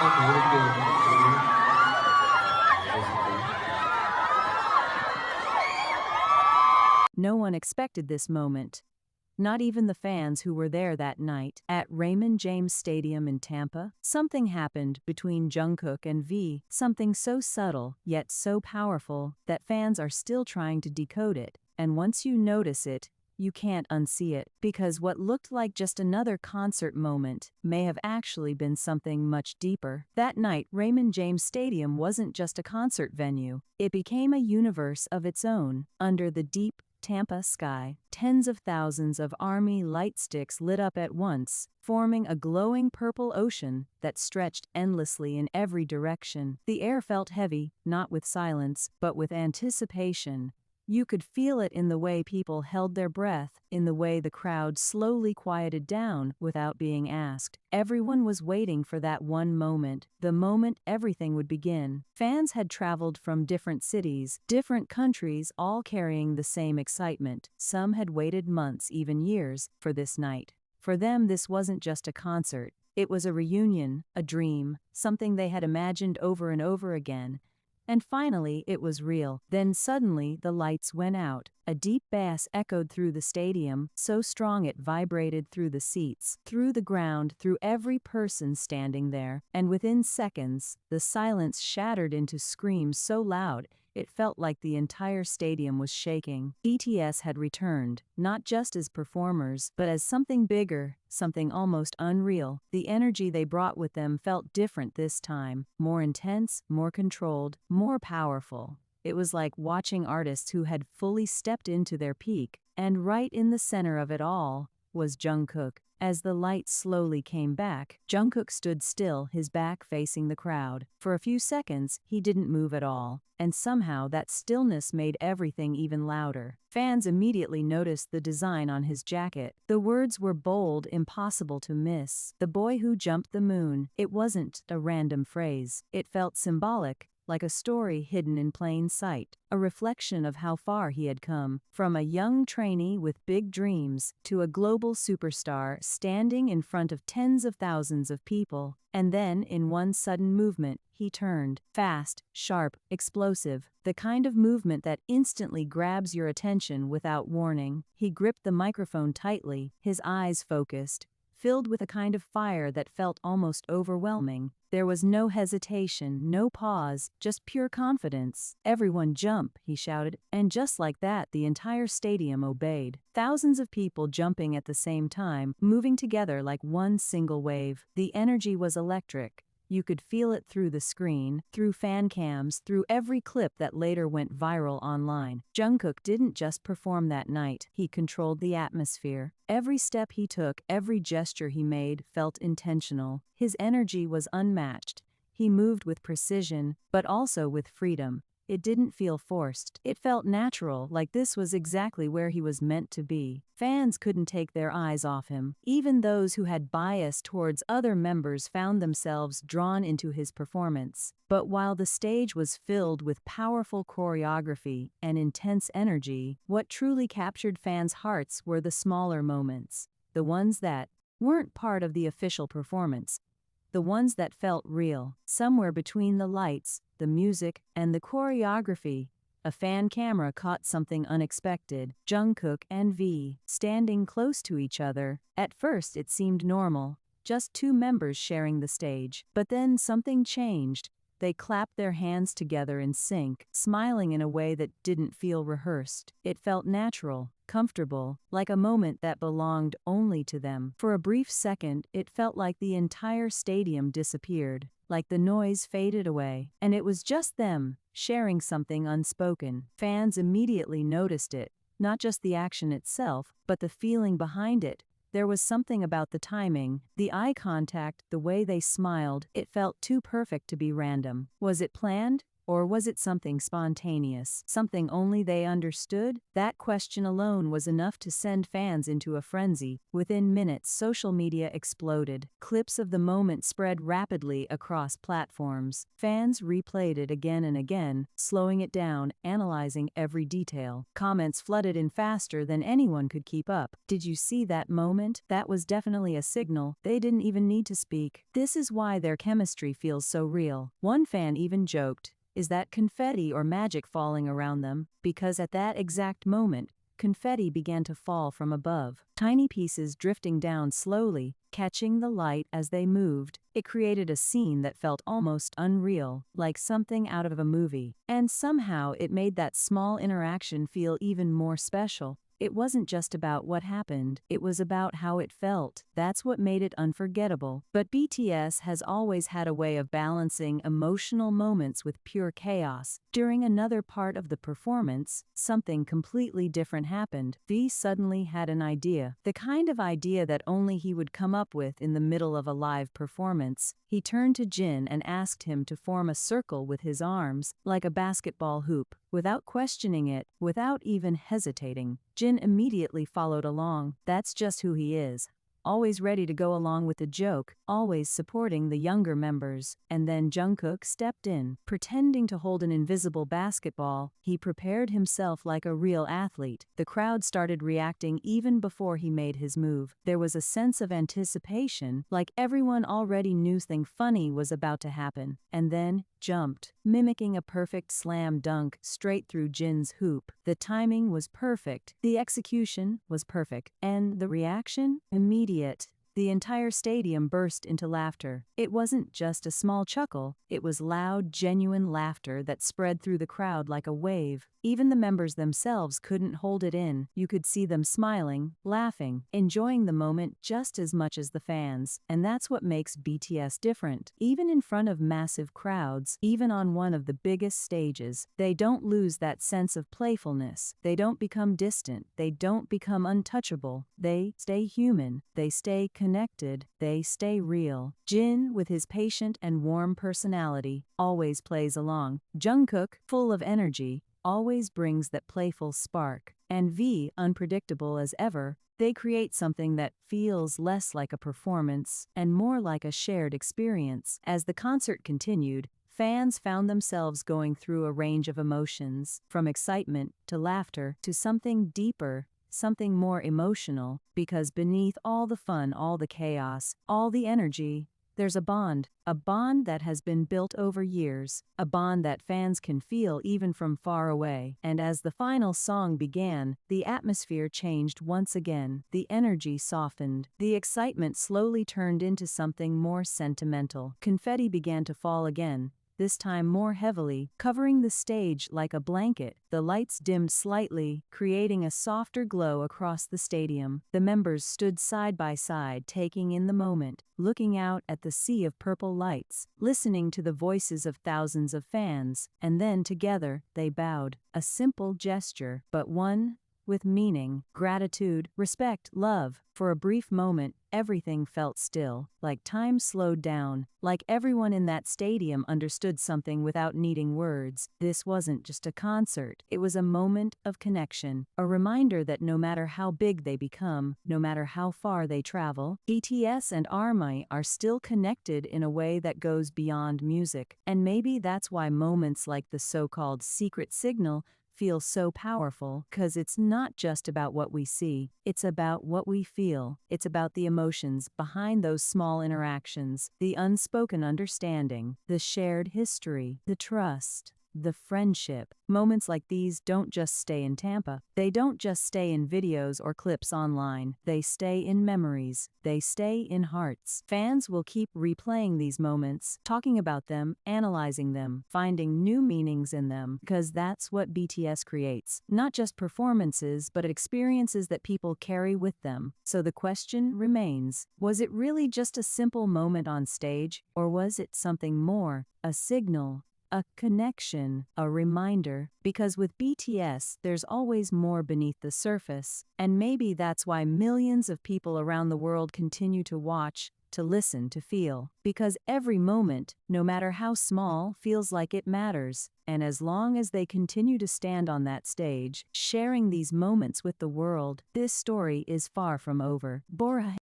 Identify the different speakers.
Speaker 1: 이렇게
Speaker 2: No one expected this moment. Not even the fans who were there that night. At Raymond James Stadium in Tampa, something happened between Jungkook and V, something so subtle, yet so powerful, that fans are still trying to decode it. And once you notice it, you can't unsee it, because what looked like just another concert moment may have actually been something much deeper. That night, Raymond James Stadium wasn't just a concert venue. It became a universe of its own. Under the deep Tampa sky, tens of thousands of army light sticks lit up at once, forming a glowing purple ocean that stretched endlessly in every direction. The air felt heavy, not with silence, but with anticipation. You could feel it in the way people held their breath, in the way the crowd slowly quieted down without being asked. Everyone was waiting for that one moment, the moment everything would begin. Fans had traveled from different cities, different countries, all carrying the same excitement. Some had waited months, even years, for this night. For them, this wasn't just a concert. It was a reunion, a dream, something they had imagined over and over again. And finally, it was real. Then suddenly, the lights went out. A deep bass echoed through the stadium, so strong it vibrated through the seats, through the ground, through every person standing there. And within seconds, the silence shattered into screams so loud, it felt like the entire stadium was shaking. BTS had returned, not just as performers, but as something bigger, something almost unreal. The energy they brought with them felt different this time, more intense, more controlled, more powerful. It was like watching artists who had fully stepped into their peak, and right in the center of it all was Jungkook. As the light slowly came back, Jungkook stood still, his back facing the crowd. For a few seconds, he didn't move at all, and somehow that stillness made everything even louder. Fans immediately noticed the design on his jacket. The words were bold, impossible to miss. "The boy who jumped the moon." It wasn't a random phrase. It felt symbolic, like a story hidden in plain sight, a reflection of how far he had come, from a young trainee with big dreams to a global superstar standing in front of tens of thousands of people. And then, in one sudden movement, he turned, fast, sharp, explosive, the kind of movement that instantly grabs your attention without warning. He gripped the microphone tightly, his eyes focused, filled with a kind of fire that felt almost overwhelming. There was no hesitation, no pause, just pure confidence. "Everyone jump," he shouted, and just like that, the entire stadium obeyed. Thousands of people jumping at the same time, moving together like one single wave. The energy was electric. You could feel it through the screen, through fan cams, through every clip that later went viral online. Jungkook didn't just perform that night, he controlled the atmosphere. Every step he took, every gesture he made felt intentional. His energy was unmatched. He moved with precision, but also with freedom. It didn't feel forced. It felt natural, like this was exactly where he was meant to be. Fans couldn't take their eyes off him. Even those who had bias towards other members found themselves drawn into his performance. But while the stage was filled with powerful choreography and intense energy, what truly captured fans' hearts were the smaller moments, the ones that weren't part of the official performance, the ones that felt real. Somewhere between the lights, the music, and the choreography, a fan camera caught something unexpected. Jungkook and V, standing close to each other. At first it seemed normal, just two members sharing the stage. But then something changed. They clapped their hands together in sync, smiling in a way that didn't feel rehearsed. It felt natural, comfortable, like a moment that belonged only to them. For a brief second, it felt like the entire stadium disappeared, like the noise faded away, and it was just them, sharing something unspoken. Fans immediately noticed it, not just the action itself, but the feeling behind it. There was something about the timing, the eye contact, the way they smiled. It felt too perfect to be random. Was it planned? Or was it something spontaneous, something only they understood? That question alone was enough to send fans into a frenzy. Within minutes, social media exploded. Clips of the moment spread rapidly across platforms. Fans replayed it again and again, slowing it down, analyzing every detail. Comments flooded in faster than anyone could keep up. Did you see that moment? That was definitely a signal. They didn't even need to speak. This is why their chemistry feels so real. One fan even joked, "Is that confetti or magic falling around them?" Because at that exact moment, confetti began to fall from above, tiny pieces drifting down slowly, catching the light as they moved. It created a scene that felt almost unreal, like something out of a movie. And somehow it made that small interaction feel even more special. It wasn't just about what happened, it was about how it felt. That's what made it unforgettable. But BTS has always had a way of balancing emotional moments with pure chaos. During another part of the performance, something completely different happened. V suddenly had an idea, the kind of idea that only he would come up with in the middle of a live performance. He turned to Jin and asked him to form a circle with his arms, like a basketball hoop. Without questioning it, without even hesitating, Jin immediately followed along. That's just who he is. Always ready to go along with the joke, always supporting the younger members. And then Jungkook stepped in, pretending to hold an invisible basketball. He prepared himself like a real athlete. The crowd started reacting even before he made his move. There was a sense of anticipation, like everyone already knew something funny was about to happen. And then, jumped, mimicking a perfect slam dunk straight through Jin's hoop. The timing was perfect, the execution was perfect, and the reaction? Immediate. The entire stadium burst into laughter. It wasn't just a small chuckle, it was loud, genuine laughter that spread through the crowd like a wave. Even the members themselves couldn't hold it in. You could see them smiling, laughing, enjoying the moment just as much as the fans. And that's what makes BTS different. Even in front of massive crowds, even on one of the biggest stages, they don't lose that sense of playfulness. They don't become distant. They don't become untouchable. They stay human. They stay connected. They stay real. Jin, with his patient and warm personality, always plays along. Jungkook, full of energy, always brings that playful spark. And V, unpredictable as ever, they create something that feels less like a performance and more like a shared experience. As the concert continued, fans found themselves going through a range of emotions, from excitement to laughter to something deeper, something more emotional, because beneath all the fun, all the chaos, all the energy, there's a bond that has been built over years, a bond that fans can feel even from far away. And as the final song began, the atmosphere changed once again. The energy softened. The excitement slowly turned into something more sentimental. Confetti began to fall again, this time more heavily, covering the stage like a blanket. The lights dimmed slightly, creating a softer glow across the stadium. The members stood side by side, taking in the moment, looking out at the sea of purple lights, listening to the voices of thousands of fans, and then together they bowed. A simple gesture, but one with meaning, gratitude, respect, love. For a brief moment, everything felt still, like time slowed down, like everyone in that stadium understood something without needing words. This wasn't just a concert, it was a moment of connection, a reminder that no matter how big they become, no matter how far they travel, BTS and ARMY are still connected in a way that goes beyond music. And maybe that's why moments like the so-called secret signal feel so powerful, because it's not just about what we see, it's about what we feel. It's about the emotions behind those small interactions, the unspoken understanding, the shared history, the trust, the friendship. Moments like these don't just stay in Tampa. They don't just stay in videos or clips online. They stay in memories. They stay in hearts. Fans will keep replaying these moments, talking about them, analyzing them, finding new meanings in them, because that's what BTS creates. Not just performances, but experiences that people carry with them. So the question remains, was it really just a simple moment on stage, or was it something more, a signal, a connection, a reminder? Because with BTS, there's always more beneath the surface, and maybe that's why millions of people around the world continue to watch, to listen, to feel. Because every moment, no matter how small, feels like it matters. And as long as they continue to stand on that stage, sharing these moments with the world, this story is far from over. Bora